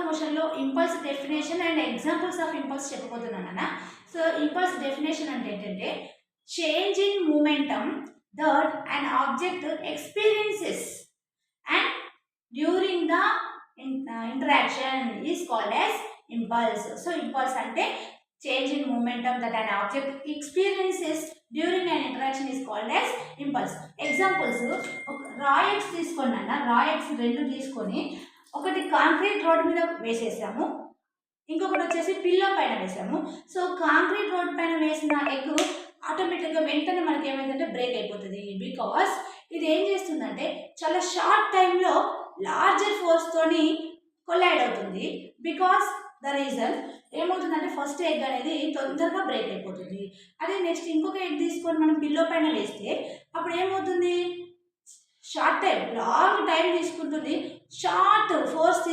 మోషన్లో impulse definition and examples of impulse చెప్పబోతున్నాను అన్న. సో ఇంపల్స్ డెఫినేషన్ అంటే ఏంటంటే change in momentum that an object experiences and during the interaction is called as impulse. So impulse ante change in momentum that an object experiences during an interaction is called as impulse. Examples, raw eggs తీసుకోండి అన్న. రా eggs రెండు తీసుకొని ఒకటి concrete road మీద వేసేసాము, ఇంకొకటి వచ్చేసి pillow పైన వేసాము. సో కాంక్రీట్ రోడ్ పైన వేసిన ఎగ్ ఆటోమేటిక్గా వెంటనే మనకి ఏమైందంటే బ్రేక్ అయిపోతుంది. బికాస్ ఇది ఏం చేస్తుందంటే చాలా షార్ట్ టైంలో లార్జర్ ఫోర్స్ తోని కొలైడ్ అవుతుంది. బికాస్ ద రీజన్ ఏమవుతుందంటే ఫస్ట్ ఎగ్ అనేది తొందరగా బ్రేక్ అయిపోతుంది. అదే నెక్స్ట్ ఇంకొక ఎగ్ తీసుకొని మనం పిల్లో పైన వేస్తే అప్పుడు ఏమవుతుంది, షార్ట్ టైం లాంగ్ టైం తీసుకుంటుంది, షార్ట్ ఫోర్స్